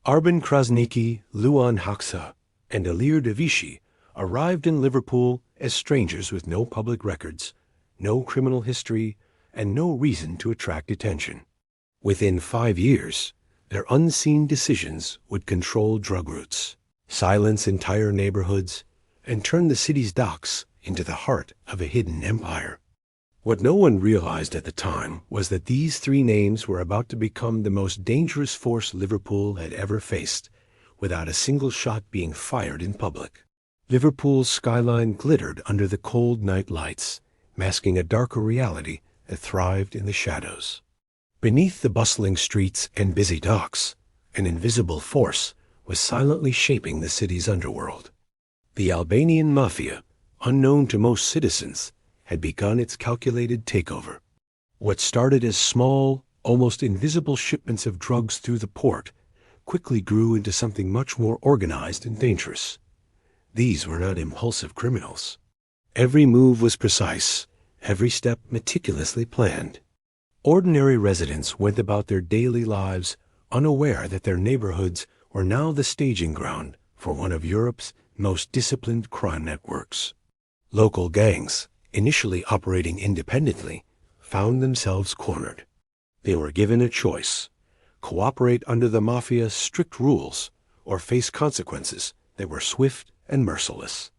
Arben Krasniki, Luan Haksa, and Alir Devishi arrived in Liverpool as strangers with no public records, no criminal history, and no reason to attract attention. Within 5 years, their unseen decisions would control drug routes, silence entire neighborhoods, and turn the city's docks into the heart of a hidden empire. What no one realized at the time was that these three names were about to become the most dangerous force Liverpool had ever faced, without a single shot being fired in public. Liverpool's skyline glittered under the cold night lights, masking a darker reality that thrived in the shadows. Beneath the bustling streets and busy docks, an invisible force was silently shaping the city's underworld. The Albanian Mafia, unknown to most citizens, had begun its calculated takeover. What started as small, almost invisible shipments of drugs through the port quickly grew into something much more organized and dangerous. These were not impulsive criminals. Every move was precise, every step meticulously planned. Ordinary residents went about their daily lives unaware that their neighborhoods were now the staging ground for one of Europe's most disciplined crime networks. Local gangs, initially operating independently, found themselves cornered. They were given a choice: cooperate under the Mafia's strict rules or face consequences that were swift and merciless.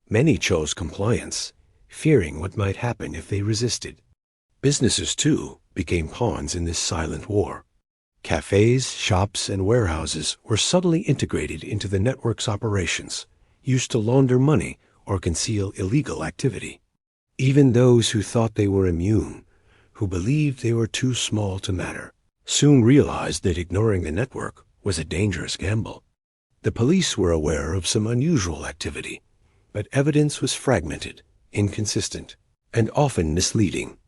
Many chose compliance, fearing what might happen if they resisted. Businesses, too, became pawns in this silent war. Cafes, shops, and warehouses were subtly integrated into the network's operations, used to launder money or conceal illegal activity. Even those who thought they were immune, who believed they were too small to matter, soon realized that ignoring the network was a dangerous gamble. The police were aware of some unusual activity, but evidence was fragmented, inconsistent, and often misleading.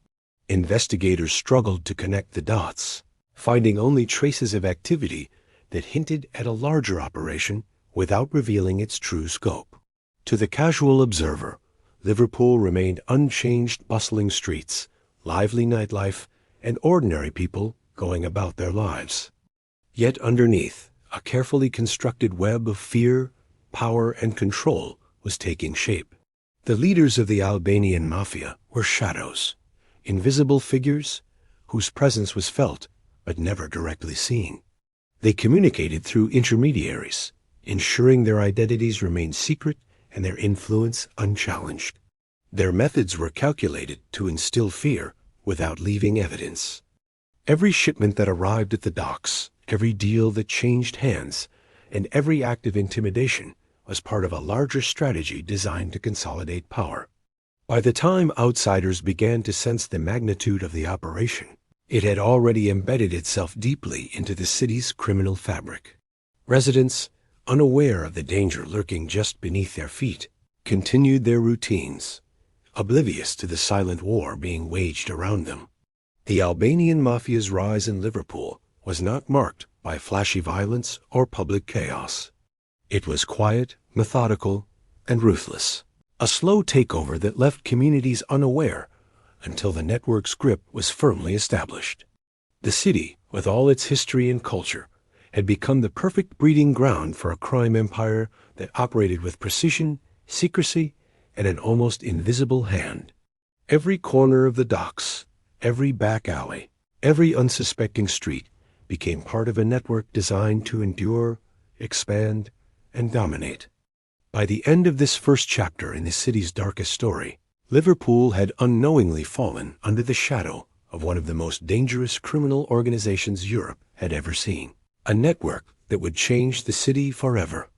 Investigators struggled to connect the dots, finding only traces of activity that hinted at a larger operation without revealing its true scope. To the casual observer, Liverpool remained unchanged: bustling streets, lively nightlife, and ordinary people going about their lives. Yet underneath, a carefully constructed web of fear, power, and control was taking shape. The leaders of the Albanian Mafia were shadows, invisible figures whose presence was felt but never directly seen. They communicated through intermediaries, ensuring their identities remained secret and their influence unchallenged. Their methods were calculated to instill fear without leaving evidence. Every shipment that arrived at the docks, every deal that changed hands, and every act of intimidation was part of a larger strategy designed to consolidate power. By the time outsiders began to sense the magnitude of the operation, it had already embedded itself deeply into the city's criminal fabric. Residents, unaware of the danger lurking just beneath their feet, continued their routines, oblivious to the silent war being waged around them. The Albanian Mafia's rise in Liverpool was not marked by flashy violence or public chaos. It was quiet, methodical, and ruthless. A slow takeover that left communities unaware until the network's grip was firmly established. The city, with all its history and culture, had become the perfect breeding ground for a crime empire that operated with precision, secrecy, and an almost invisible hand. Every corner of the docks, every back alley, every unsuspecting street became part of a network designed to endure, expand, and dominate. By the end of this first chapter in the city's darkest story, Liverpool had unknowingly fallen under the shadow of one of the most dangerous criminal organizations Europe had ever seen. A network that would change the city forever.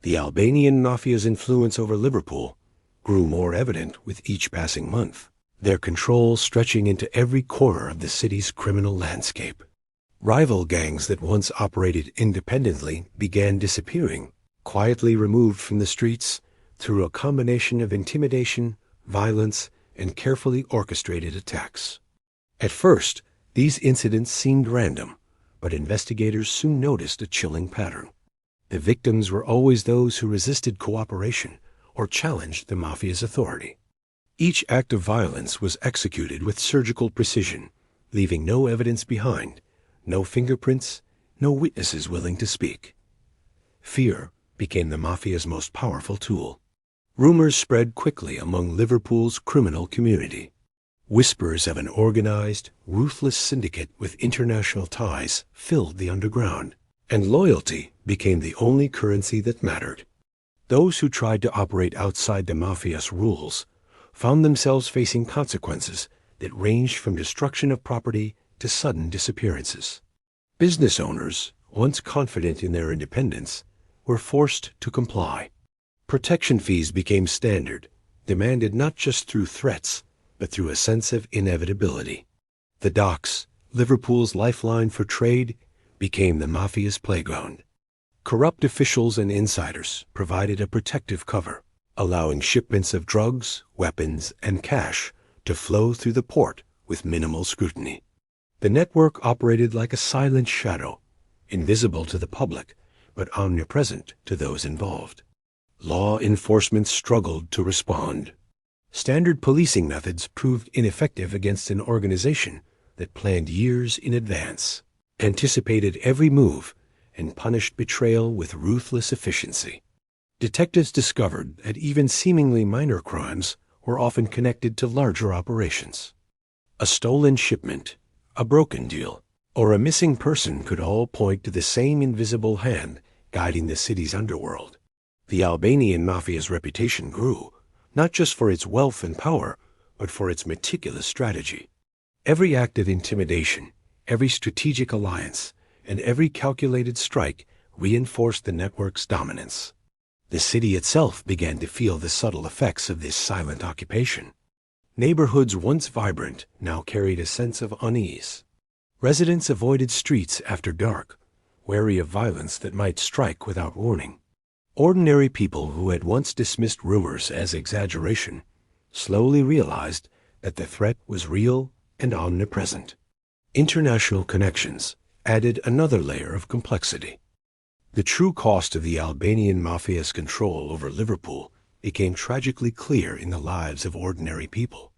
The Albanian Mafia's influence over Liverpool grew more evident with each passing month, their control stretching into every corner of the city's criminal landscape. Rival gangs that once operated independently began disappearing, quietly removed from the streets through a combination of intimidation, violence, and carefully orchestrated attacks. At first, these incidents seemed random, but investigators soon noticed a chilling pattern. The victims were always those who resisted cooperation or challenged the Mafia's authority. Each act of violence was executed with surgical precision, leaving no evidence behind, no fingerprints, no witnesses willing to speak. Fear became the Mafia's most powerful tool. Rumors spread quickly among Liverpool's criminal community. Whispers of an organized, ruthless syndicate with international ties filled the underground, and loyalty became the only currency that mattered. Those who tried to operate outside the Mafia's rules found themselves facing consequences that ranged from destruction of property to sudden disappearances. Business owners, once confident in their independence, were forced to comply. Protection fees became standard, demanded not just through threats, but through a sense of inevitability. The docks, Liverpool's lifeline for trade, became the Mafia's playground. Corrupt officials and insiders provided a protective cover, allowing shipments of drugs, weapons, and cash to flow through the port with minimal scrutiny. The network operated like a silent shadow, invisible to the public, but omnipresent to those involved. Law enforcement struggled to respond. Standard policing methods proved ineffective against an organization that planned years in advance, anticipated every move, and punished betrayal with ruthless efficiency. Detectives discovered that even seemingly minor crimes were often connected to larger operations. A stolen shipment, a broken deal, or a missing person could all point to the same invisible hand guiding the city's underworld. The Albanian Mafia's reputation grew, not just for its wealth and power, but for its meticulous strategy. Every act of intimidation, every strategic alliance, and every calculated strike reinforced the network's dominance. The city itself began to feel the subtle effects of this silent occupation. Neighborhoods once vibrant now carried a sense of unease. Residents avoided streets after dark, wary of violence that might strike without warning. Ordinary people who had once dismissed rumors as exaggeration slowly realized that the threat was real and omnipresent. International connections added another layer of complexity. The true cost of the Albanian Mafia's control over Liverpool became tragically clear in the lives of ordinary people.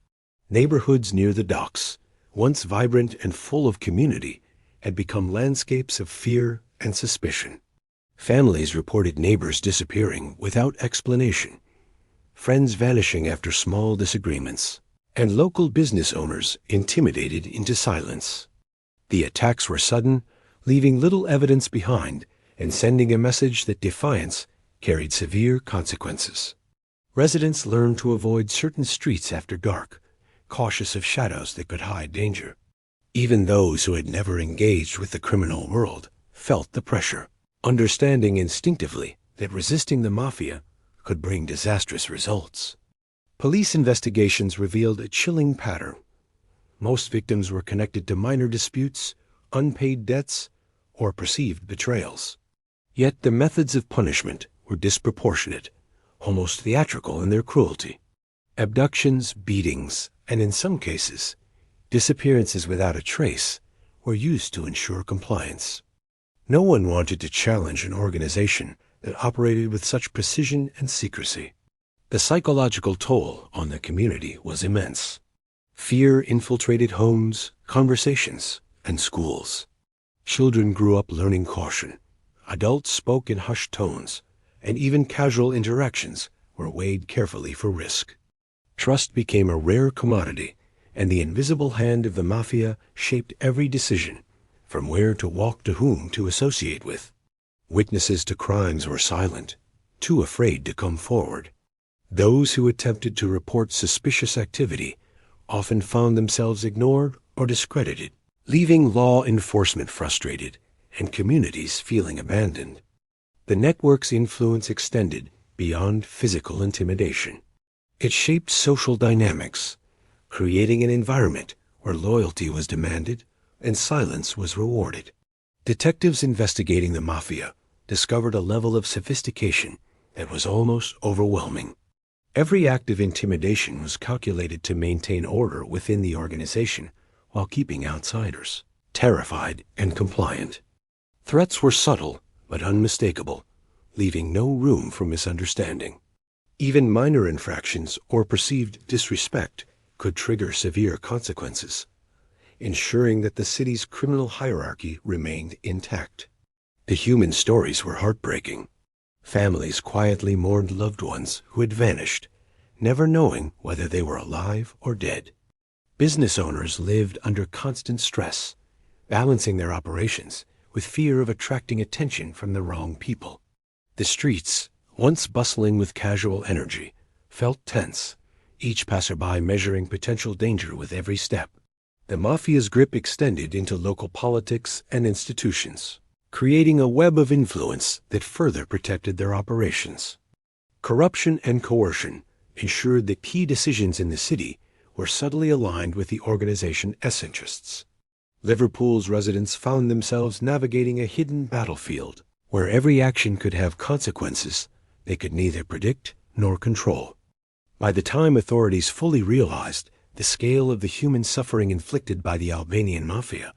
Neighborhoods near the docks, once vibrant and full of community, had become landscapes of fear and suspicion. Families reported neighbors disappearing without explanation, friends vanishing after small disagreements, and local business owners intimidated into silence. The attacks were sudden, leaving little evidence behind and sending a message that defiance carried severe consequences. Residents learned to avoid certain streets after dark, cautious of shadows that could hide danger. Even those who had never engaged with the criminal world felt the pressure, understanding instinctively that resisting the Mafia could bring disastrous results. Police investigations revealed a chilling pattern. Most victims were connected to minor disputes, unpaid debts, or perceived betrayals. Yet the methods of punishment were disproportionate, almost theatrical in their cruelty. Abductions, beatings, and in some cases, disappearances without a trace were used to ensure compliance. No one wanted to challenge an organization that operated with such precision and secrecy. The psychological toll on the community was immense. Fear infiltrated homes, conversations, and schools. Children grew up learning caution. Adults spoke in hushed tones, and even casual interactions were weighed carefully for risk. Trust became a rare commodity, and the invisible hand of the Mafia shaped every decision, from where to walk to whom to associate with. Witnesses to crimes were silent, too afraid to come forward. Those who attempted to report suspicious activity often found themselves ignored or discredited, leaving law enforcement frustrated and communities feeling abandoned. The network's influence extended beyond physical intimidation. It shaped social dynamics, creating an environment where loyalty was demanded and silence was rewarded. Detectives investigating the Mafia discovered a level of sophistication that was almost overwhelming. Every act of intimidation was calculated to maintain order within the organization while keeping outsiders terrified and compliant. Threats were subtle but unmistakable, leaving no room for misunderstanding. Even minor infractions or perceived disrespect could trigger severe consequences, ensuring that the city's criminal hierarchy remained intact. The human stories were heartbreaking. Families quietly mourned loved ones who had vanished, never knowing whether they were alive or dead. Business owners lived under constant stress, balancing their operations with fear of attracting attention from the wrong people. The streets, once bustling with casual energy, felt tense, each passerby measuring potential danger with every step. The mafia's grip extended into local politics and institutions, creating a web of influence that further protected their operations. Corruption and coercion ensured that key decisions in the city were subtly aligned with the organization's interests. Liverpool's residents found themselves navigating a hidden battlefield where every action could have consequences they could neither predict nor control. By the time authorities fully realized the scale of the human suffering inflicted by the Albanian Mafia,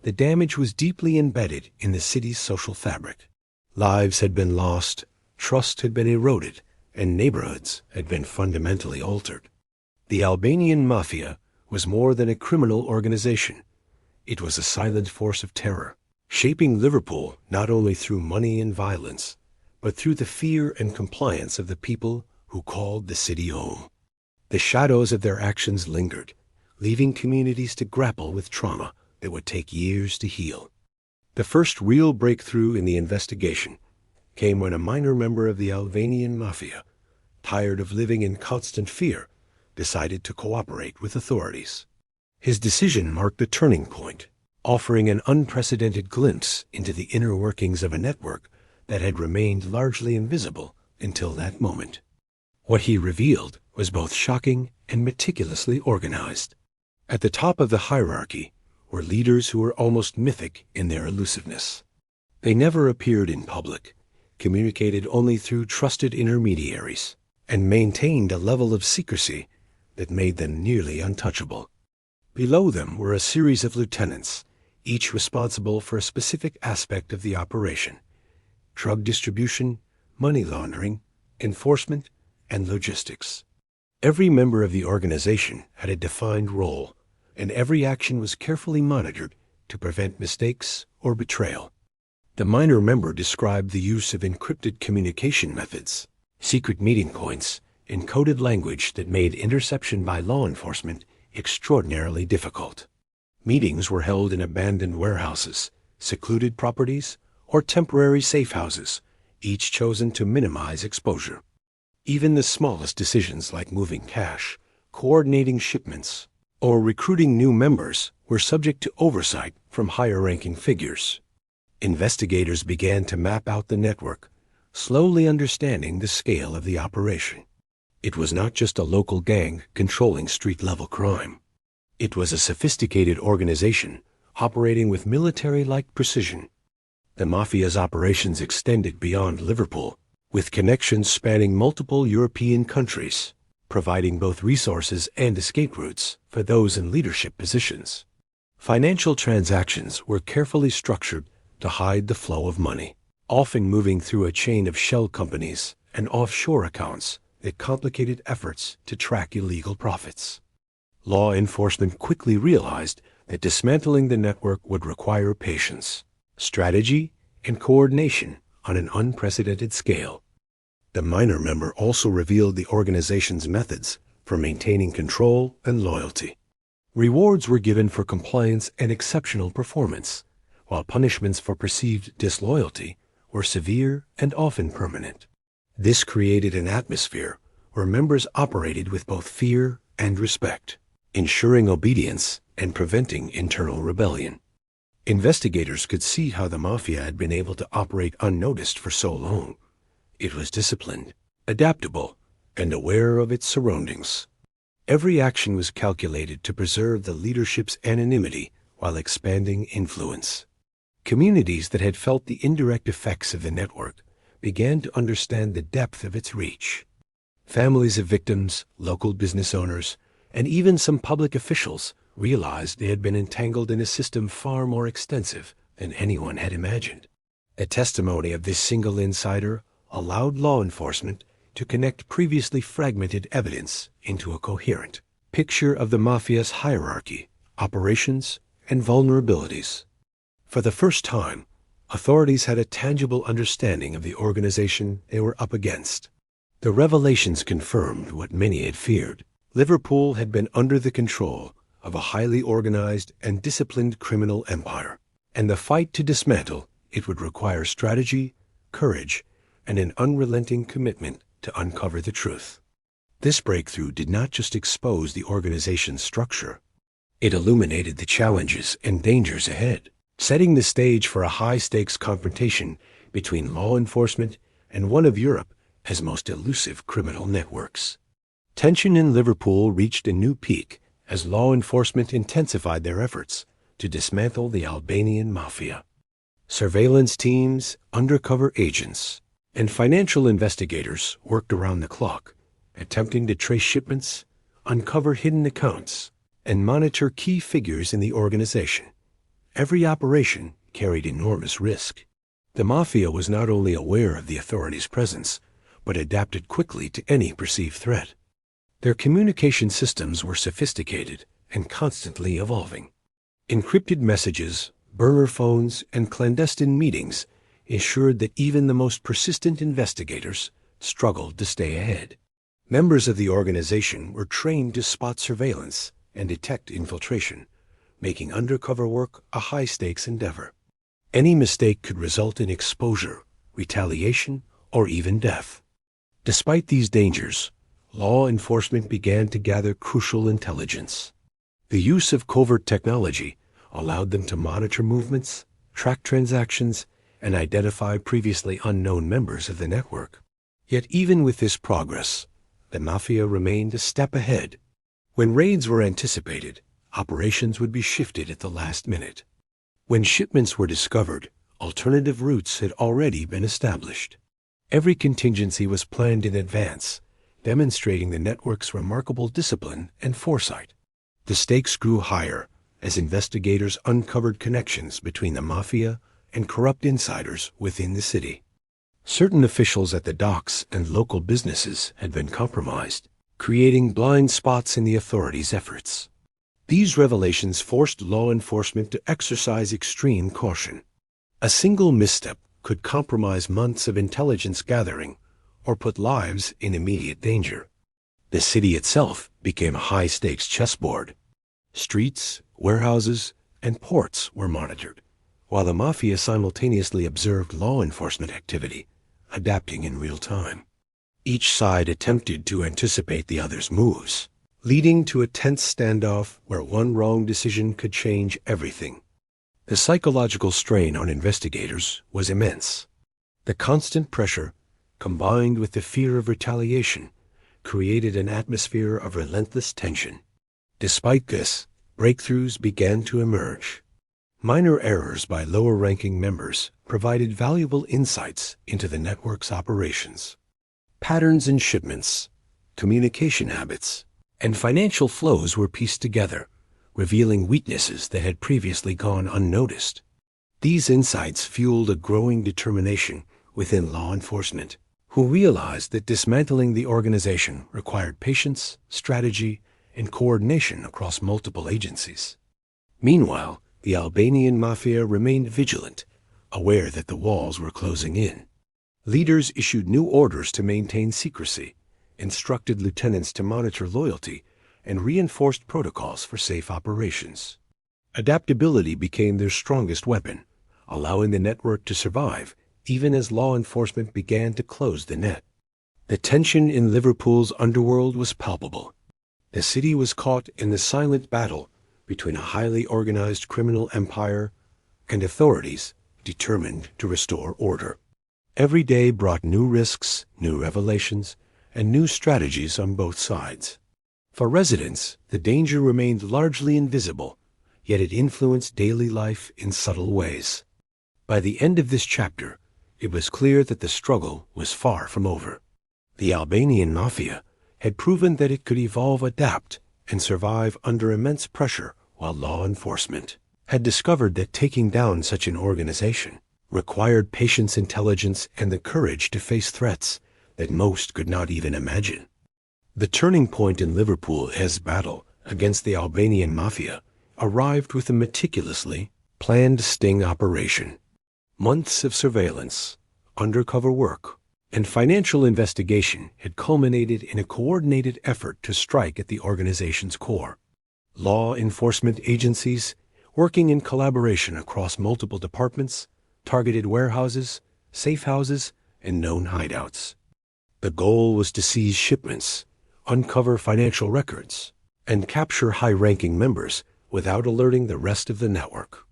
the damage was deeply embedded in the city's social fabric. Lives had been lost, trust had been eroded, and neighborhoods had been fundamentally altered. The Albanian Mafia was more than a criminal organization. It was a silent force of terror, shaping Liverpool not only through money and violence, but through the fear and compliance of the people who called the city home. The shadows of their actions lingered, leaving communities to grapple with trauma that would take years to heal. The first real breakthrough in the investigation came when a minor member of the Albanian Mafia, tired of living in constant fear, decided to cooperate with authorities. His decision marked a turning point, offering an unprecedented glimpse into the inner workings of a network that had remained largely invisible until that moment. What he revealed was both shocking and meticulously organized. At the top of the hierarchy were leaders who were almost mythic in their elusiveness. They never appeared in public, communicated only through trusted intermediaries, and maintained a level of secrecy that made them nearly untouchable. Below them were a series of lieutenants, each responsible for a specific aspect of the operation: drug distribution, money laundering, enforcement, and logistics. Every member of the organization had a defined role, and every action was carefully monitored to prevent mistakes or betrayal. The minor member described the use of encrypted communication methods, secret meeting points, and coded language that made interception by law enforcement extraordinarily difficult. Meetings were held in abandoned warehouses, secluded properties, or temporary safe houses, each chosen to minimize exposure. Even the smallest decisions like moving cash, coordinating shipments, or recruiting new members were subject to oversight from higher-ranking figures. Investigators began to map out the network, slowly understanding the scale of the operation. It was not just a local gang controlling street-level crime. It was a sophisticated organization operating with military-like precision. The Mafia's operations extended beyond Liverpool, with connections spanning multiple European countries, providing both resources and escape routes for those in leadership positions. Financial transactions were carefully structured to hide the flow of money, often moving through a chain of shell companies and offshore accounts that complicated efforts to track illegal profits. Law enforcement quickly realized that dismantling the network would require patience, strategy, and coordination on an unprecedented scale. The minor member also revealed the organization's methods for maintaining control and loyalty. Rewards were given for compliance and exceptional performance, while punishments for perceived disloyalty were severe and often permanent. This created an atmosphere where members operated with both fear and respect, ensuring obedience and preventing internal rebellion. Investigators could see how the Mafia had been able to operate unnoticed for so long. It was disciplined, adaptable, and aware of its surroundings. Every action was calculated to preserve the leadership's anonymity while expanding influence. Communities that had felt the indirect effects of the network began to understand the depth of its reach. Families of victims, local business owners, and even some public officials realized they had been entangled in a system far more extensive than anyone had imagined. A testimony of this single insider allowed law enforcement to connect previously fragmented evidence into a coherent picture of the Mafia's hierarchy, operations, and vulnerabilities. For the first time, authorities had a tangible understanding of the organization they were up against. The revelations confirmed what many had feared. Liverpool had been under the control of a highly organized and disciplined criminal empire, and the fight to dismantle it would require strategy, courage, and an unrelenting commitment to uncover the truth. This breakthrough did not just expose the organization's structure. It illuminated the challenges and dangers ahead, setting the stage for a high-stakes confrontation between law enforcement and one of Europe's most elusive criminal networks. Tension in Liverpool reached a new peak as law enforcement intensified their efforts to dismantle the Albanian Mafia. Surveillance teams, undercover agents, and financial investigators worked around the clock, attempting to trace shipments, uncover hidden accounts, and monitor key figures in the organization. Every operation carried enormous risk. The Mafia was not only aware of the authorities' presence, but adapted quickly to any perceived threat. Their communication systems were sophisticated and constantly evolving. Encrypted messages, burner phones, and clandestine meetings ensured that even the most persistent investigators struggled to stay ahead. Members of the organization were trained to spot surveillance and detect infiltration, making undercover work a high-stakes endeavor. Any mistake could result in exposure, retaliation, or even death. Despite these dangers, law enforcement began to gather crucial intelligence. The use of covert technology allowed them to monitor movements, track transactions, and identify previously unknown members of the network. Yet even with this progress, the Mafia remained a step ahead. When raids were anticipated, operations would be shifted at the last minute. When shipments were discovered, alternative routes had already been established. Every contingency was planned in advance, demonstrating the network's remarkable discipline and foresight. The stakes grew higher as investigators uncovered connections between the Mafia and corrupt insiders within the city. Certain officials at the docks and local businesses had been compromised, creating blind spots in the authorities' efforts. These revelations forced law enforcement to exercise extreme caution. A single misstep could compromise months of intelligence gathering or put lives in immediate danger. The city itself became a high-stakes chessboard. Streets, warehouses, and ports were monitored, while the Mafia simultaneously observed law enforcement activity, adapting in real time. Each side attempted to anticipate the other's moves, leading to a tense standoff where one wrong decision could change everything. The psychological strain on investigators was immense. The constant pressure, combined with the fear of retaliation, created an atmosphere of relentless tension. Despite this, breakthroughs began to emerge. Minor errors by lower-ranking members provided valuable insights into the network's operations. Patterns in shipments, communication habits, and financial flows were pieced together, revealing weaknesses that had previously gone unnoticed. These insights fueled a growing determination within law enforcement, who realized that dismantling the organization required patience, strategy, and coordination across multiple agencies. Meanwhile, the Albanian Mafia remained vigilant, aware that the walls were closing in. Leaders issued new orders to maintain secrecy, instructed lieutenants to monitor loyalty, and reinforced protocols for safe operations. Adaptability became their strongest weapon, allowing the network to survive even as law enforcement began to close the net. The tension in Liverpool's underworld was palpable. The city was caught in the silent battle between a highly organized criminal empire and authorities determined to restore order. Every day brought new risks, new revelations, and new strategies on both sides. For residents, the danger remained largely invisible, yet it influenced daily life in subtle ways. By the end of this chapter, it was clear that the struggle was far from over. The Albanian Mafia had proven that it could evolve, adapt, and survive under immense pressure, while law enforcement had discovered that taking down such an organization required patience, intelligence, and the courage to face threats that most could not even imagine. The turning point in Liverpool's battle against the Albanian Mafia arrived with a meticulously planned sting operation. Months of surveillance, undercover work, and financial investigation had culminated in a coordinated effort to strike at the organization's core. Law enforcement agencies, working in collaboration across multiple departments, targeted warehouses, safe houses, and known hideouts. The goal was to seize shipments, uncover financial records, and capture high-ranking members without alerting the rest of the network.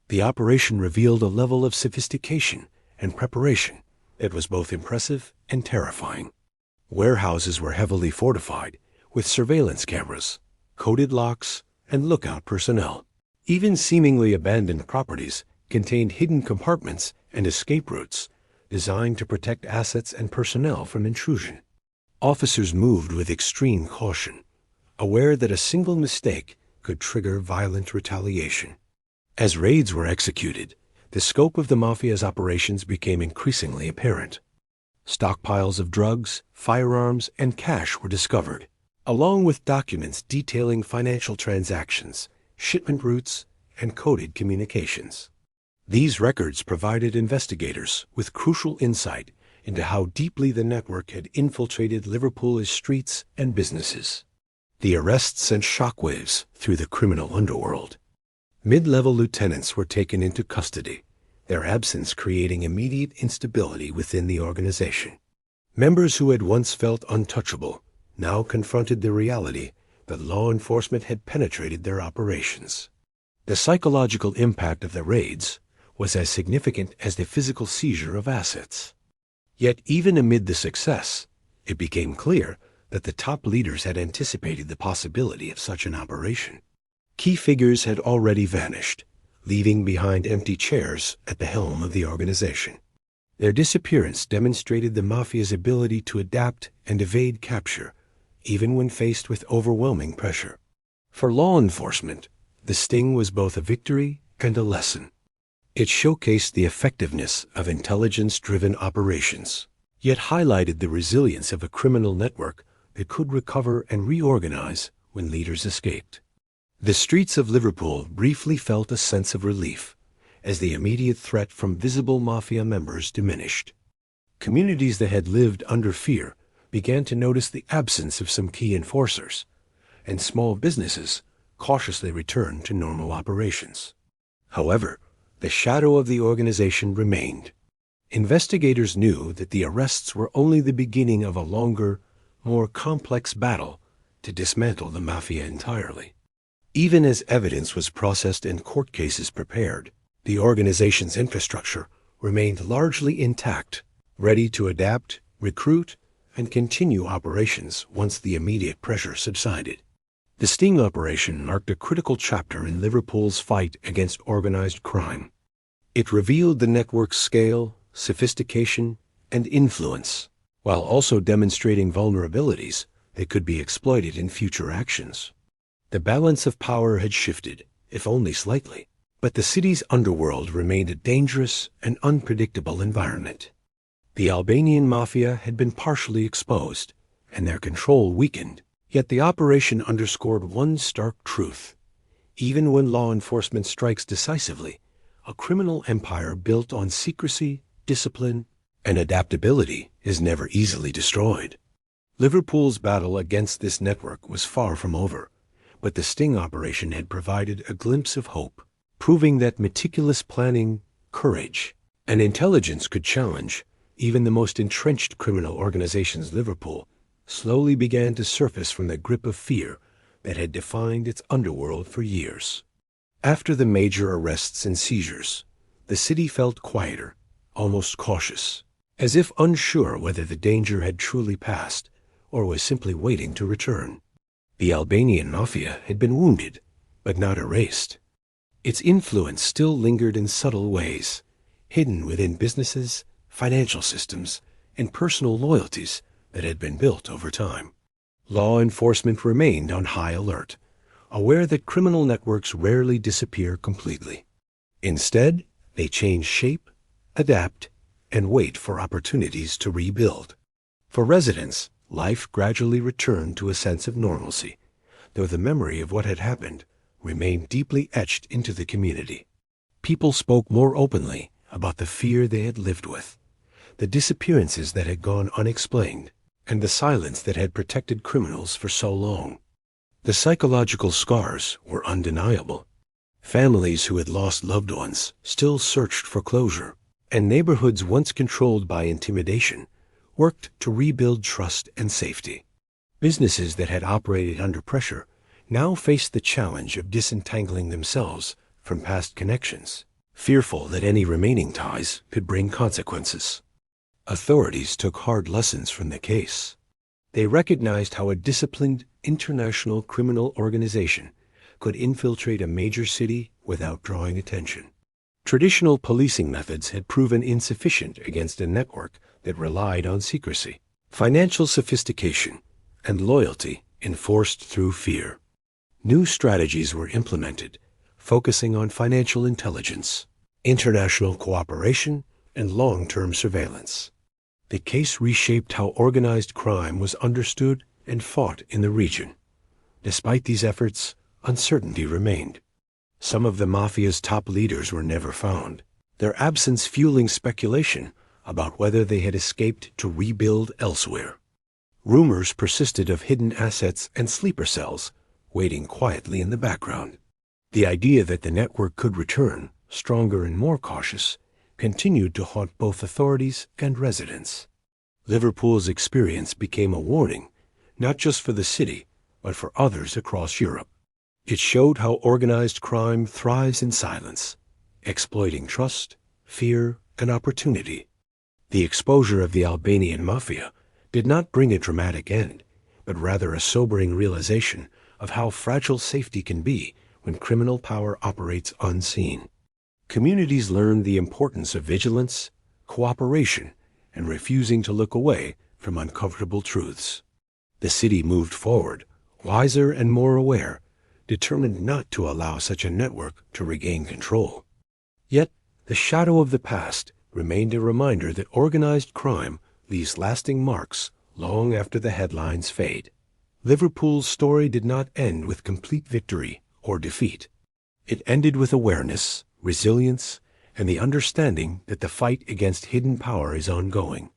The operation revealed a level of sophistication and preparation that was both impressive and terrifying. Warehouses were heavily fortified with surveillance cameras, coded locks, and lookout personnel. Even seemingly abandoned properties contained hidden compartments and escape routes designed to protect assets and personnel from intrusion. Officers moved with extreme caution, aware that a single mistake could trigger violent retaliation. As raids were executed, the scope of the Mafia's operations became increasingly apparent. Stockpiles of drugs, firearms, and cash were discovered, along with documents detailing financial transactions, shipment routes, and coded communications. These records provided investigators with crucial insight into how deeply the network had infiltrated Liverpool's streets and businesses. The arrests sent shockwaves through the criminal underworld. Mid-level lieutenants were taken into custody, their absence creating immediate instability within the organization. Members who had once felt untouchable now confronted the reality that law enforcement had penetrated their operations. The psychological impact of the raids was as significant as the physical seizure of assets. Yet even amid the success, it became clear that the top leaders had anticipated the possibility of such an operation. Key figures had already vanished, leaving behind empty chairs at the helm of the organization. Their disappearance demonstrated the Mafia's ability to adapt and evade capture, even when faced with overwhelming pressure. For law enforcement, the sting was both a victory and a lesson. It showcased the effectiveness of intelligence-driven operations, yet highlighted the resilience of a criminal network that could recover and reorganize when leaders escaped. The streets of Liverpool briefly felt a sense of relief as the immediate threat from visible Mafia members diminished. Communities that had lived under fear began to notice the absence of some key enforcers, and small businesses cautiously returned to normal operations. However, the shadow of the organization remained. Investigators knew that the arrests were only the beginning of a longer, more complex battle to dismantle the Mafia entirely. Even as evidence was processed and court cases prepared, the organization's infrastructure remained largely intact, ready to adapt, recruit, and continue operations once the immediate pressure subsided. The sting operation marked a critical chapter in Liverpool's fight against organized crime. It revealed the network's scale, sophistication, and influence, while also demonstrating vulnerabilities that could be exploited in future actions. The balance of power had shifted, if only slightly, but the city's underworld remained a dangerous and unpredictable environment. The Albanian Mafia had been partially exposed, and their control weakened. Yet the operation underscored one stark truth. Even when law enforcement strikes decisively, a criminal empire built on secrecy, discipline, and adaptability is never easily destroyed. Liverpool's battle against this network was far from over, but the sting operation had provided a glimpse of hope, proving that meticulous planning, courage, and intelligence could challenge even the most entrenched criminal organizations. Liverpool slowly began to surface from the grip of fear that had defined its underworld for years. After the major arrests and seizures, the city felt quieter, almost cautious, as if unsure whether the danger had truly passed or was simply waiting to return. The Albanian Mafia had been wounded, but not erased. Its influence still lingered in subtle ways, hidden within businesses, financial systems, and personal loyalties that had been built over time. Law enforcement remained on high alert, aware that criminal networks rarely disappear completely. Instead, they change shape, adapt, and wait for opportunities to rebuild. For residents, life gradually returned to a sense of normalcy, though the memory of what had happened remained deeply etched into the community. People spoke more openly about the fear they had lived with, the disappearances that had gone unexplained, and the silence that had protected criminals for so long. The psychological scars were undeniable. Families who had lost loved ones still searched for closure, and neighborhoods once controlled by intimidation worked to rebuild trust and safety. Businesses that had operated under pressure now faced the challenge of disentangling themselves from past connections, fearful that any remaining ties could bring consequences. Authorities took hard lessons from the case. They recognized how a disciplined international criminal organization could infiltrate a major city without drawing attention. Traditional policing methods had proven insufficient against a network that relied on secrecy, financial sophistication, and loyalty enforced through fear. New strategies were implemented, focusing on financial intelligence, international cooperation, and long-term surveillance. The case reshaped how organized crime was understood and fought in the region. Despite these efforts, uncertainty remained. Some of the Mafia's top leaders were never found, their absence fueling speculation about whether they had escaped to rebuild elsewhere. Rumors persisted of hidden assets and sleeper cells waiting quietly in the background. The idea that the network could return, stronger and more cautious, continued to haunt both authorities and residents. Liverpool's experience became a warning, not just for the city, but for others across Europe. It showed how organized crime thrives in silence, exploiting trust, fear, and opportunity. The exposure of the Albanian Mafia did not bring a dramatic end, but rather a sobering realization of how fragile safety can be when criminal power operates unseen. Communities learned the importance of vigilance, cooperation, and refusing to look away from uncomfortable truths. The city moved forward, wiser and more aware, determined not to allow such a network to regain control. Yet, the shadow of the past remained a reminder that organized crime leaves lasting marks long after the headlines fade. Liverpool's story did not end with complete victory or defeat. It ended with awareness, resilience, and the understanding that the fight against hidden power is ongoing.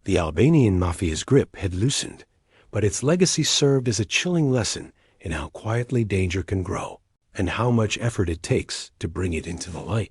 The Albanian Mafia's grip had loosened, but its legacy served as a chilling lesson in how quietly danger can grow and how much effort it takes to bring it into the light.